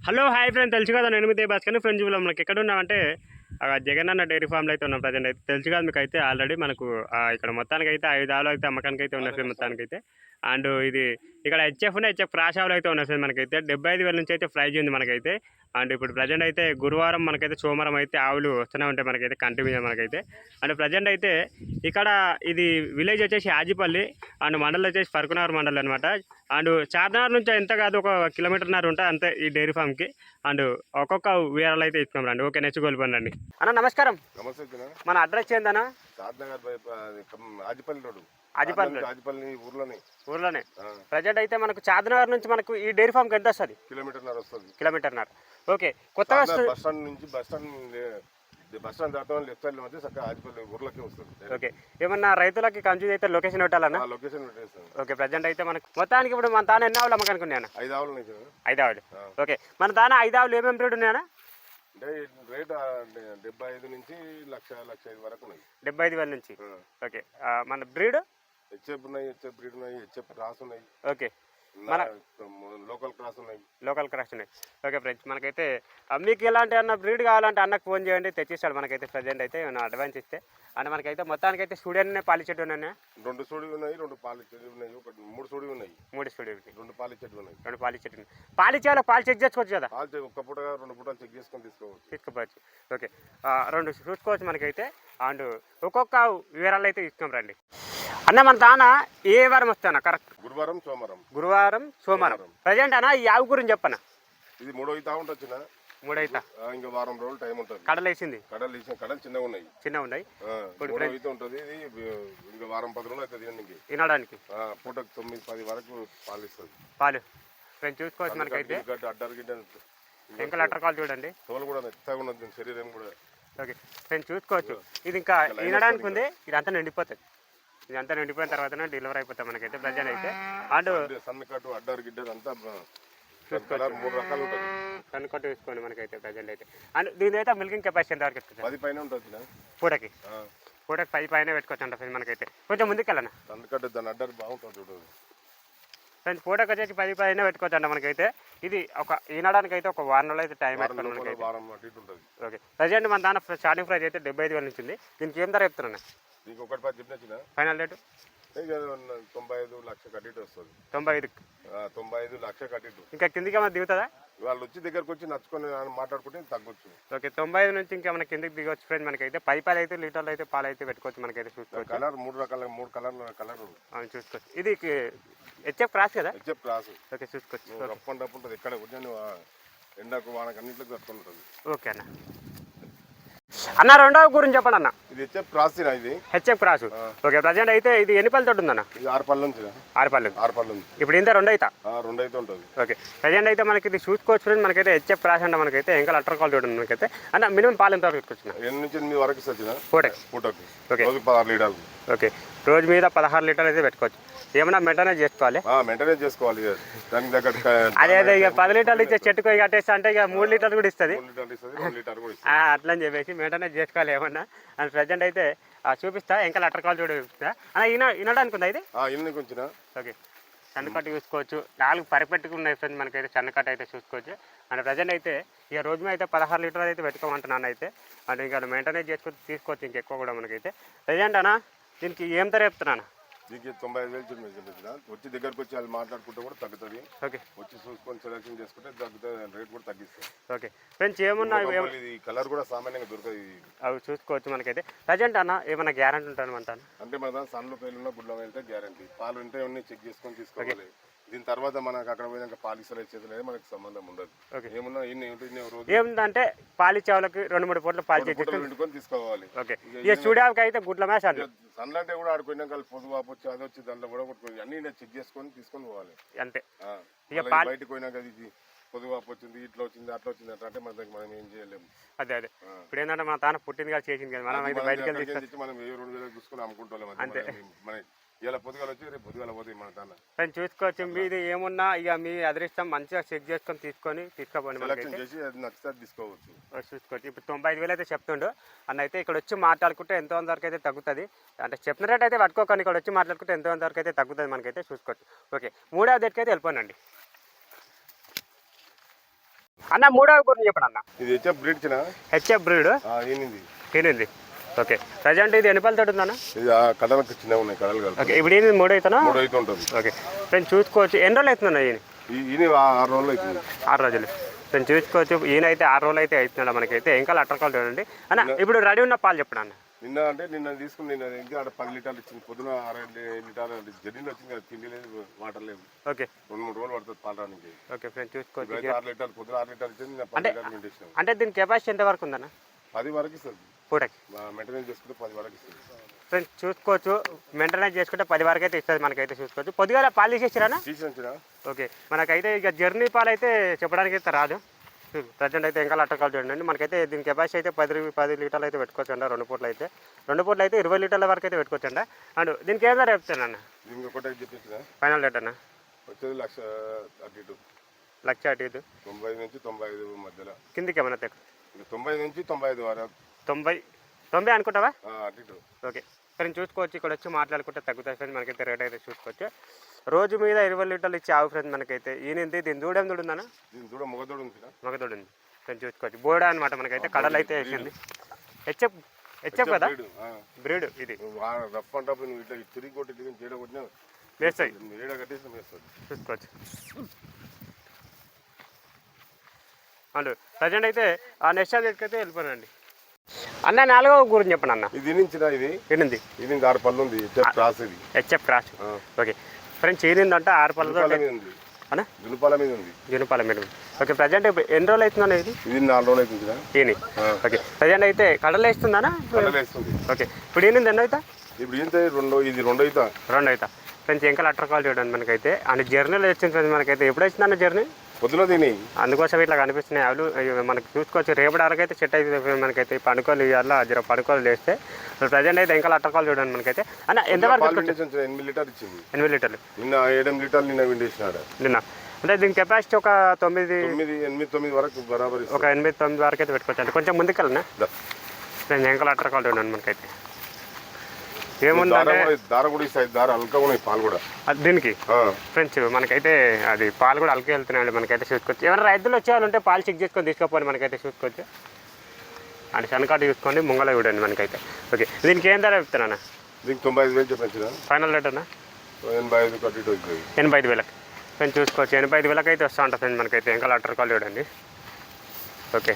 Hello hi friend, తెలుసు కదా నేను మీ భాస్కర్ ఫ్రెండ్స్. మనకి ఎక్కడ ఉన్నామంటే జగన్ అన్న డైరీ ఫామ్లో అయితే ఉన్నాం ప్రజెంట్ అయితే. తెలుసు కదా మీకు అయితే ఆల్రెడీ మనకు ఇక్కడ మొత్తానికి అయితే 5 ఆవులు అయితే అమ్మకానికి అయితే ఉన్నాయి ఫ్రెండ్ మొత్తానికి అయితే. అండ్ ఇది ఇక్కడ హెచ్ఎఫ్ క్రాష్ ఆవులు అయితే ఉన్నాయి ఫ్రెండ్ మనకైతే 75,000 నుంచి అయితే ప్రైజ్ ఉంది మనకైతే. అండ్ ఇప్పుడు ప్రజెంట్ అయితే గురువారం మనకైతే సోమవారం అయితే ఆవులు వస్తూనే ఉంటాయి మనకైతే కంటిన్యూ మనకైతే. అండ్ ప్రజెంట్ అయితే ఇక్కడ ఇది విలేజ్ వచ్చేసి ఆజిపల్లి అండ్ మండలం వచ్చేసి ఫర్కునగర్ మండలం అనమాట. అండ్ చార్మినార్ నుంచి ఎంత కాదు ఒక కిలోమీటర్న్నర ఉంటుంది అంతే ఈ డైరీ ఫామ్కి. అండ్ ఒక్కొక్క వీరాలు అయితే ఇస్తున్నాం రండి. ఓకే, నెక్స్ట్ కోల్పోండి రండి అన్న. నమస్కారం. మన అడ్రస్ ఏందన్నా? ఆజిపల్లి ఊర్లోనే. ప్రజెంట్ అయితే మనకు చార్మినార్ నుంచి మనకు ఈ డైరీ ఫామ్కి ఎంత వస్తుంది? కిలోమీటర్న్నర. ఓకే, కొత్తగా ఓకే, ఏమన్నా రైతులకి కన్ఫ్యూజ్ అయితే లొకేషన్ పెట్టాలన్నా? ఓకే, ప్రజెంట్ అయితే మనకు మొత్తానికి ఇప్పుడు మన తాను ఎన్ని ఆవులు అమ్మకానికి ఉన్నాయన్నా? 5 ఆవులు. 5 ఆవులు. ఓకే, మన తాను 5 ఆవులు ఏమేమి రేటు ఉన్నాయన్నా? రేట్ 75 నుంచి 1,05,000 వరకు ఉన్నాయి. 75,000 నుంచి. ఓకే, మన బ్రీడ్ హెచ్ఎఫ్ ఉన్నాయి, హెచ్ఎఫ్ బ్రీడ్ ఉన్నాయి, హెచ్ఎఫ్ క్రాస్ ఉన్నాయి. ఓకే, మన లోకల్ క్రాస్ ఉన్నాయి. ఓకే ఫ్రెండ్స్, మనకైతే మీకు ఎలాంటి అన్న బ్రీడ్ కావాలంటే అన్నకు ఫోన్ చేయండి, తెచ్చిస్తాడు మనకైతే. ప్రజెంట్ అయితే అడ్వాన్స్ ఇస్తే. అండ్ మనకైతే మొత్తానికైతే స్టూడియోనే పాలి చెట్టు ఉన్నాయి. 2 స్టూడియో ఉన్నాయి, 2 పాలి చెట్లు ఉన్నాయి, 3 స్టూడియో ఉన్నాయి. 3 స్టూడియో ఉన్నాయి, 2 పాలి చెట్లు ఉన్నాయి. 2 పాలి చెట్లు. పాలి చేయాలి, పాలు చెక్ చేసుకోవచ్చు కదా? ఒక్క పూట 2 పూటలు చెక్ చేసుకొని తీసుకోవచ్చు. ఓకే, 2 చూసుకోవచ్చు మనకైతే. అండ్ ఒక్కొక్క వివరాలు అయితే ఇస్తాం రండి అన్న. మన తాన ఏ వారం వస్తానా? కరెక్ట్ గురువారం సోమవారం. ప్రజెంట్ అన్న ఈ ఆవు గురించి చెప్పనా? ఇది 3వ ఈత ఉంటుంది. 3వ ఈత ఇంకా వారం రోజులు టైం ఉంటుంది. కడలేసింది. కడలు చిన్నగా ఉన్నాయి. 3వ ఈత ఉంటుంది. ఇది ఇంకా వారం 10 రోజులు అవుతుంది తినడానికి. పూటకు 9-10 వరకు పాలు ఇస్తుంది. పాలు ఫ్రెండ్స్ చూసుకోవచ్చు మనకైతే. అడ్డర్ గిడ్డ ఇంకా లెటర్ కాల్ చూడండి. తోలు కూడా మెత్తగా ఉన్నది, శరీరం కూడా. ఓకే ఫ్రెండ్స్ చూసుకోవచ్చు. ఇది ఇంకా తినడానికి ఉంది. ఇదంతా నిండిపోతుంది. ఇదంతా నిండిపోయిన తర్వాతనే డెలివరీ అయిపోతాయి మనకైతే ప్రజెంట్ అయితే. అండ్ సన్నకట్టు అడ్డర్ గిడ్డ అంతా చూసుకోవచ్చు. 3 రకాలు ఉంటుంది. సన్నకట్టు చూసుకోండి మనకైతే ప్రజెంట్ అయితే. అండ్ దీని అయితే మిల్కింగ్ కెపాసిటీ ఎంత వరకు ఎక్కుతుంది? 10 పైన ఉంటుంది. పూటకి 10 పైన పెట్టుకోవచ్చు అంట ఫ్రెండ్ మనకైతే. కొంచెం ముందుకు వెళ్ళనా? సన్నకట్టు దాని అడ్డర్ బాగుంటుంది చూడండి ఫ్రెండ్స్. పూటకి వచ్చేసి 10 పైన పెట్టుకోవచ్చు అంట మనకైతే. ఇది ఒక ఈనడానికి అయితే ఒక వారం రోజులు అయితే టైం పెట్టుకోండి మనకైతే. ఓకే, ప్రజెంట్ మన దాని స్టార్టింగ్ ప్రైస్ అయితే 75,000 నుంచి ఉంది. దీనికి ఏం ధర చెప్తున్నా? దీనికి 1.10 చెప్పిన ఫైనల్ రేటు 95 లక్ష కట్టిట్ వస్తుంది. 95 లక్ష కట్టిట్. ఇంకా కిందికి ఏమైనా దిగుతుందా? వాళ్ళు వచ్చి దగ్గరకు వచ్చి నచ్చుకొని మాట్లాడుకుంటే తగ్గొచ్చు. ఓకే, 95 నుంచి ఇంకా మనకి కిందికి దిగవచ్చు ఫ్రెండ్ మనకైతే. 10 అయితే లీటర్లు అయితే పాలు అయితే పెట్టుకోవచ్చు మనకైతే. చూసుకోవచ్చు. కలర్ 3 రకాల 3 కలర్ చూసుకోవచ్చు. ఇది హెచ్ఎఫ్ క్రాస్ కదా? HF cross. ఓకే, చూసుకోవచ్చు. రప్పండప్పు ఉంటుంది. ఎక్కడ కూర్చొని ఎండకు వానకు అన్నింటికి కట్టుకుంటుంది. ఓకే అన్న. అన్న రెండవ గురించి చెప్పండి అన్న. ఇది హెచ్ఎఫ్ క్రాస్. ఇది హెచ్ఎఫ్ క్రాస్. ఓకే, ప్రజెంట్ అయితే ఇది ఎన్ని పళ్ళతో ఉందన్న? ఇది 6 పళ్ళు నుంచి. 6 పళ్ళు. ఇప్పుడు ఇంత 2 అయితే ఉంటుంది. ఓకే, ప్రజెంట్ అయితే మనకి ఇది చూసుకోవచ్చు ఫ్రెండ్ మనకైతే. హెచ్ఎఫ్ క్రాస్ అంటే మనకైతే ఇంకా లెటర్ కాల్ చూడండి మనకైతే. అన్న మినిమం పాలు ఎంత వరకు పెట్టుకోవచ్చు? 8 నుంచి 8 వరకు వచ్చిన పూటకి. ఓకే, 16 లీటర్లు. ఓకే, రోజు మీద 16 లీటర్లు అయితే పెట్టుకోవచ్చు. ఏమన్నా మెయింటెనెన్స్ చేసుకోవాలి. దానికి దగ్గర అదే ఇక 10 లీటర్లు ఇచ్చే చెట్టుకు కట్టేస్తే అంటే ఇక 3 లీటర్లు కూడా ఇస్తుంది. అట్లా అని చెప్పేసి మెయింటెనెన్స్ చేసుకోవాలి ఏమన్నా. అండ్ ప్రజెంట్ అయితే చూపిస్తా. ఇంకా లెటర్ కాల్ చూపిస్తా అన్న. వినడానికి ఉందా ఇది? ఓకే, సన్నకట్టు చూసుకోవచ్చు. 4 పర్ఫెక్ట్గా ఉన్నాయి ఫ్రెండ్స్ మనకైతే. సన్నకట్టు అయితే చూసుకోవచ్చు. అండ్ ప్రజెంట్ అయితే ఇక రోజు మీద అయితే 16 లీటర్లు అయితే పెట్టుకోమంటున్నాను అయితే. అండ్ ఇంకా మెయింటెనెన్స్ చేసుకొని తీసుకోవచ్చు ఇంకెక్కువ కూడా మనకైతే. ప్రజెంట్ అన్న దీనికి ఏం ధర చెప్తున్నాను? దీనికి 95,000 వచ్చి దగ్గరకు వచ్చి వాళ్ళు మాట్లాడుకుంటే కూడా తగ్గుతుంది. ఓకే, వచ్చి చూసుకొని సెలెక్షన్ చేసుకుంటే తగ్గుతుంది, రేట్ కూడా తగ్గిస్తుంది. ఓకే ఫ్రెండ్స్, ఏమన్నా ఇది కలర్ కూడా సామాన్యంగా దొరుకుతుంది. అవి చూసుకోవచ్చు మనకైతే. ప్రజెంట్ అన్న ఏమన్నా గ్యారంటీ ఉంటాను అంటాను అంటే మన సన్లో పేర్లు గుడ్లో వెళ్తే గ్యారంటీ. పాలు ఉంటే అన్నీ చెక్ చేసుకొని తీసుకోవాలి. దీని తర్వాత మనకు అక్కడ పోయినాక పాలిసలు చేతులు మనకు సంబంధం ఉండదు. ఏమన్నా ఏముందంటే పాలిచ్చేవాళ్ళకి 2-3 పూటలు పాలు పెట్టుకొని తీసుకోవాలి. ఓకే, ఇక స్టూడియోకి అయితే గుడ్ల మేస సన్లు అంటే కూడా ఆడిపోయినాక పొదుగు వాపు వచ్చి అది వచ్చి దాంట్లో కూడా కొట్టుకోవాలి. అన్ని చెక్ చేసుకొని తీసుకొని పోవాలి అంతే. ఇక బయటకు పోయినాక ఇది పొదుగు వాపు వచ్చింది, ఇట్లా వచ్చింది, అట్లా వచ్చింది అంటే మనం ఏం చేయలేము. అదే ఇప్పుడు ఏంటంటే మన తాను పుట్టింది కదా, చేసింది కదా, మనం అయితే బయటకు మనం 1,000-2,000 చూసుకొని అమ్ముకుంటాం అంతే. మన ఇలా పొద్దుగాల వచ్చి రేపు పొద్దుగాల పోతాయి మన తాను. చూసుకోవచ్చు. మీది ఏమున్నా ఇక మీ అదృష్టం మంచిగా చెక్ చేసుకొని తీసుకోపోండి. తీసుకోవచ్చు. చూసుకోవచ్చు. ఇప్పుడు 95,000 అయితే చెప్తుండు అన్న. అయితే ఇక్కడ వచ్చి మాట్లాడుకుంటే ఎంతో వరకు అయితే తగ్గుతుంది. అంటే చెప్పిన రేట్ అయితే పట్టుకోకండి. ఇక్కడ వచ్చి మాట్లాడుకుంటే ఎంతో వరకు అయితే తగ్గుతుంది మనకైతే. చూసుకోవచ్చు. ఓకే, 3వ డేట్కి అయితే వెళ్ళిపోనండి. అన్న మూడవ గురించి చెప్పండి అన్న. ఇది హెచ్ఎఫ్ బ్రీడ్ చిన్న హెచ్ఎఫ్ బ్రీడ్ ఈనింది. తినింది. ఓకే ప్రజెంట్ ఇది ఎన్ని పళ్ళతో ఉందన్న? ఇది ఆ కడలకు చిన్నగా ఉన్నాయి కడలు కాదు. ఓకే ఇప్పుడు ఇది మూడు అవుతానా? 3 అయితే ఉంటుంది. ఓకే ఫ్రెండ్స్ చూసుకోవచ్చు. ఎన్ని రోజులు అవుతుందన్న ఈయన? ఈయన 6 రోజులు అవుతుంది. 6 రోజులు. ఫ్రెండ్స్ చూసుకోవచ్చు ఈయన అయితే 6 రోజులు అయితే అవుతున్నాడు మనకైతే. ఇంకా అట్టకాలు చూడండి అన్న. ఇప్పుడు రెడీ ఉన్న పాలు చెప్పండి అన్న. నిన్న తీసుకుని నిన్న ఇంకా 10 లీటర్లు ఇచ్చింది. పొద్దున 6 లీటర్లు జర్నీలో వచ్చింది కదా, తిండి లేదు వాటర్ లేదు. ఓకే 2-3 రోజులు పడుతుంది పాలు రానికి. ఓకే ఫ్రెండ్స్ చూసుకోవచ్చు. 6 లీటర్లు పొద్దున 6 లీటర్లు ఇచ్చింది. నేను 10 లీటర్లు నిండేసినాను. అంటే దీని కెపాసిటీ ఎంత వరకు ఉందన్న? 10 వరకు ఇస్తుంది. పూటకి మెయింటెనెన్స్ చేసుకుంటే 10 వరకు ఇస్తుంది. ఫ్రెండ్స్ చూసుకోవచ్చు. మెయింటెనెన్స్ చేసుకుంటే 10 వరకు అయితే ఇస్తుంది మనకైతే. చూసుకోవచ్చు. పొద్దుగా పాలు తీసేసిరానా? తీసేసిన. ఓకే మనకైతే ఇక జర్నీ పాలు అయితే చెప్పడానికి అయితే రాదు. ప్రజెంట్ అయితే ఇంకా అట్టకాలు చూడండి మనకైతే. దీని కెపాసిటీ అయితే 10 లీటర్లు అయితే పెట్టుకోవచ్చండి. 2 పూటలు అయితే 20 లీటర్ల వరకు అయితే పెట్టుకోవచ్చండి. అండ్ దీనికి ఏదో చెప్తానన్న దీనికి ఒకటి చెప్పేసిన ఫైనల్ రేట్ అన్న వచ్చేది 1,32,000. లక్ష అటు ఇటు 90 నుంచి 95 మధ్యలో. కిందికి ఏమన్నా తెక్క 90 నుంచి 95 వరకు. 90 అనుకుంటావా? అటు ఇటు. ఓకే ఫ్రెండ్స్ చూసుకోవచ్చు. ఇక్కడ వచ్చి మాట్లాడుకుంటే తగ్గుతాయి ఫ్రెండ్స్ మనకైతే. రేట్ అయితే చూసుకోవచ్చు. రోజు మీద 20 లీటర్లు ఇచ్చి ఆవు ఫ్రెండ్స్ మనకైతే. ఈయనంది దీని దూడేం దూడుందన్న? దీని దూడ మొగదూడ ఉంది. మగదూడు ఉంది ఫ్రెండ్స్ చూసుకోవచ్చు. బోడా అనమాట మనకైతే. కడలు అయితే వేసింది. హెచ్ఎఫ్ కదా బ్రీడ్ ఇది. రఫ్ అండ్ టఫ్ ఇట్లా తిరిగి కొట్టి తిరిగి చీడ కొట్టినా వేస్తాయి. నీడ కట్టేసి వేస్తుంది. చూసుకోవచ్చు. అండ్ ప్రజెంట్ అయితే ఆ నెక్స్ట్ అయితే వెళ్ళిపోయానండి అన్న. 4వ గురించి చెప్పండి అన్న. ఇది నుంచినా ఇది ఏంది? ఇది 6 పళ్ళు ఉంది. హెచ్ఎఫ్ క్రాస్ ఇది. HF cross. ఓకే ఫ్రెండ్స్ ఈనిందంటే 6 పళ్ళతో ఉంది అన్న. జునుపాల మీద ఉంది. జునుపాల మీద ఉంది. ఓకే ప్రజెంట్ ఎన్ని రోజులు అవుతుందన్న ఇది? ఇది 4 రోజులు అవుతుంది. ఈని ఓకే ప్రజెంట్ అయితే కడలు వేస్తుందనా? వేస్తుంది. ఓకే ఇప్పుడు ఈనింది ఎన్ని అవుతా? ఇప్పుడు ఏంటో ఇది 2 అవుతా. 2 అవుతా ఫ్రెండ్స్. ఇంకా అట్టకాలు చూడండి మనకైతే. అండ్ జర్నీలో వచ్చింది ఫ్రెండ్స్ మనకైతే. ఎప్పుడు వచ్చిందన్న జర్నీ? పొద్దున తిని అందుకోసం ఇట్లా కనిపిస్తున్నాయి ఆవులు. మనకి చూసుకోవచ్చు. రేపటి వరకు అయితే సెట్ అవుతుంది మనకైతే. పడుకోలు ఇవ్వాలా జర పడుకోలు లేస్తే. ప్రజెంట్ అయితే ఇంకా అట్టకాలు చూడండి మనకైతే. అన్న ఎంతవరకు? 8 లీటర్ ఇచ్చింది. 8 లీటర్లు. నిన్న 7 లీటర్లు నిన్న విండేసినాడు. నిన్న అంటే దీని కెపాసిటీ ఒక 9 వరకు బరాబర్. ఒక 8-9 వరకు అయితే పెట్టుకోవచ్చు. అంటే కొంచెం ముందుకెళ్ళనా నేను ఇంకా అట్టకాలు చూడండి మనకైతే. ఏముందంటే దార కూడా ఇస్తాయి. దార అల్కా ఉన్నాయి పాలు కూడా దీనికి ఫ్రెండ్స్ మనకైతే. అది పాలు కూడా అల్కే వెళ్తున్నాయండి మనకైతే. చూసుకోవచ్చు. ఏమైనా రైతులు వచ్చేవాళ్ళంటే పాలు చెక్ చేసుకొని తీసుకోపోయి మనకైతే. చూసుకోవచ్చు. అండ్ శనకాటు చూసుకోండి. ముంగల చూడండి మనకైతే. ఓకే దీనికి ఏం ధర చెప్తున్నానా? దీనికి 95,000 చెప్పచ్చు. ఫైనల్ రేట్ అన్న 85,000. 85,000 ఫ్రెండ్స్ చూసుకోవచ్చు. 85,000 అయితే వస్తూ ఉంటుంది ఫ్రెండ్స్ మనకైతే. ఇంకా అట్టకాలు చూడండి. ఓకే